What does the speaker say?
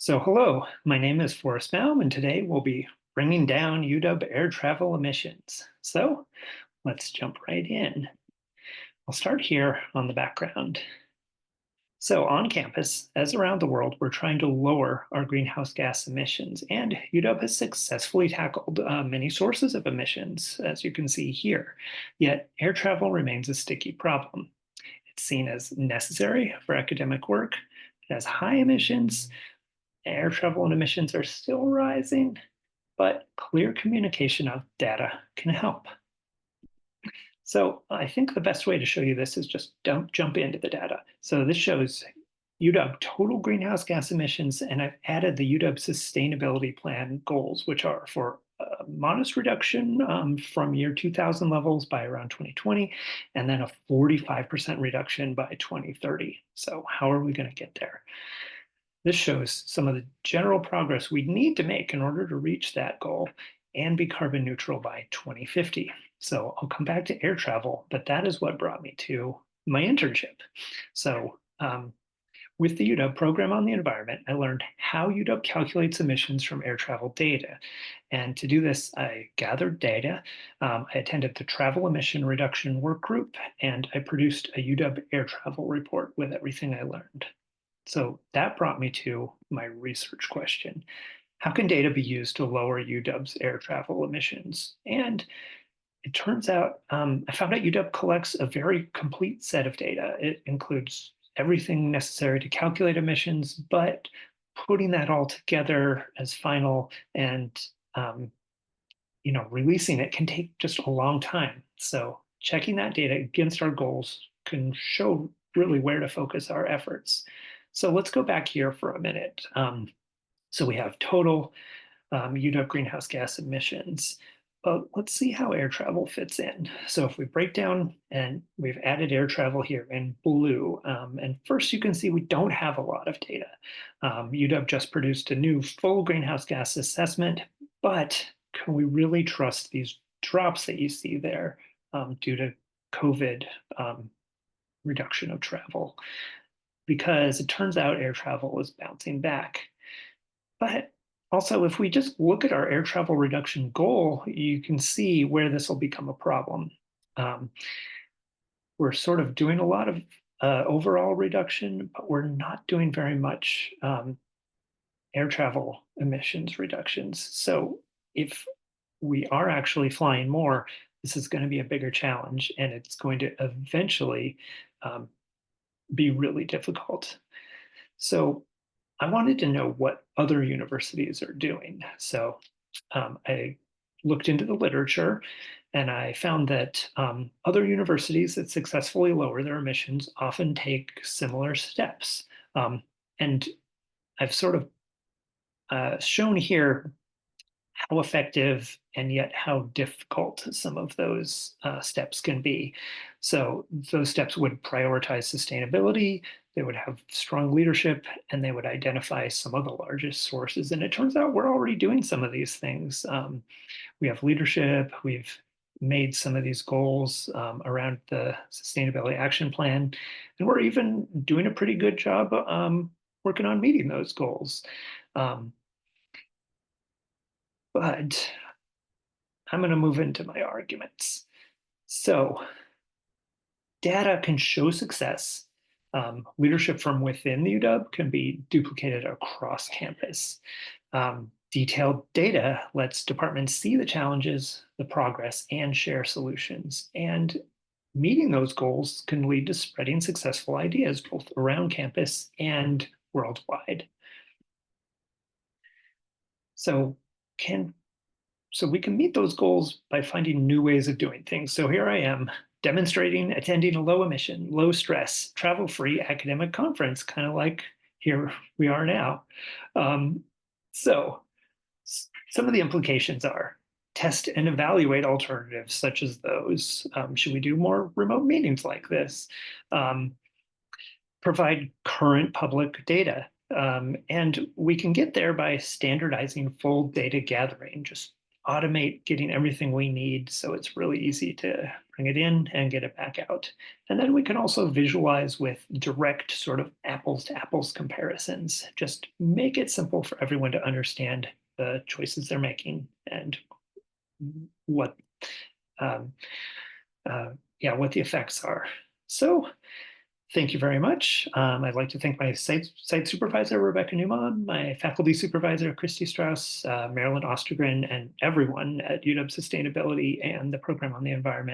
So hello, my name is Forrest Baum, and today we'll be bringing down UW air travel emissions. So let's jump right in. I'll start here on the background. So on campus, as around the world, we're trying to lower our greenhouse gas emissions, and UW has successfully tackled many sources of emissions, as you can see here. Yet air travel remains a sticky problem. It's seen as necessary for academic work. It has high emissions. Air travel and emissions are still rising, but clear communication of data can help. So I think the best way to show you this is just don't jump into the data. So this shows UW total greenhouse gas emissions, and I've added the UW sustainability plan goals, which are for a modest reduction from year 2000 levels by around 2020, and then a 45% reduction by 2030. So how are we going to get there? This shows some of the general progress we need to make in order to reach that goal and be carbon neutral by 2050. So I'll come back to air travel, but that is what brought me to my internship. So with the UW program on the environment, I learned how UW calculates emissions from air travel data. And to do this, I gathered data, I attended the travel emission reduction work group, and I produced a UW air travel report with everything I learned. So that brought me to my research question. How can data be used to lower UW's air travel emissions? And it turns out I found out UW collects a very complete set of data. It includes everything necessary to calculate emissions, but putting that all together as final and releasing it can take just a long time. So checking that data against our goals can show really where to focus our efforts. So let's go back here for a minute. So we have total UW greenhouse gas emissions. But let's see how air travel fits in. So if we break down, and we've added air travel here in blue, and first you can see we don't have a lot of data. UW just produced a new full greenhouse gas assessment, but can we really trust these drops that you see there due to COVID reduction of travel? Because it turns out air travel is bouncing back. But also, if we just look at our air travel reduction goal, you can see where this will become a problem. Um, we're sort of doing a lot of overall reduction, but we're not doing very much air travel emissions reductions. So if we are actually flying more, this is going to be a bigger challenge, and it's going to eventually um, be really difficult. So I wanted to know what other universities are doing. So I looked into the literature, and I found that other universities that successfully lower their emissions often take similar steps. And I've sort of shown here how effective and yet how difficult some of those steps can be. So those steps would prioritize sustainability, they would have strong leadership, and they would identify some of the largest sources. And it turns out we're already doing some of these things. We have leadership, we've made some of these goals around the Sustainability Action Plan, and we're even doing a pretty good job working on meeting those goals. Um, but I'm going to move into my arguments. So, data can show success. Leadership from within the UW can be duplicated across campus. Detailed data lets departments see the challenges, the progress, and share solutions. And meeting those goals can lead to spreading successful ideas both around campus and worldwide. So, can so we can meet those goals by finding new ways of doing things. So here I am demonstrating, attending a low emission, low stress, travel free academic conference, kind of like here we are now. Um, so some of the implications are test and evaluate alternatives such as those. Should we do more remote meetings like this? Provide current public data. And we can get there by standardizing full data gathering, just automate getting everything we need so it's really easy to bring it in and get it back out. And then we can also visualize with direct sort of apples to apples comparisons. Just make it simple for everyone to understand the choices they're making and what um, yeah, what the effects are. So thank you very much. I'd like to thank my site supervisor, Rebecca Newman, my faculty supervisor, Christy Strauss, Marilyn Ostergren, and everyone at UW Sustainability and the Program on the Environment.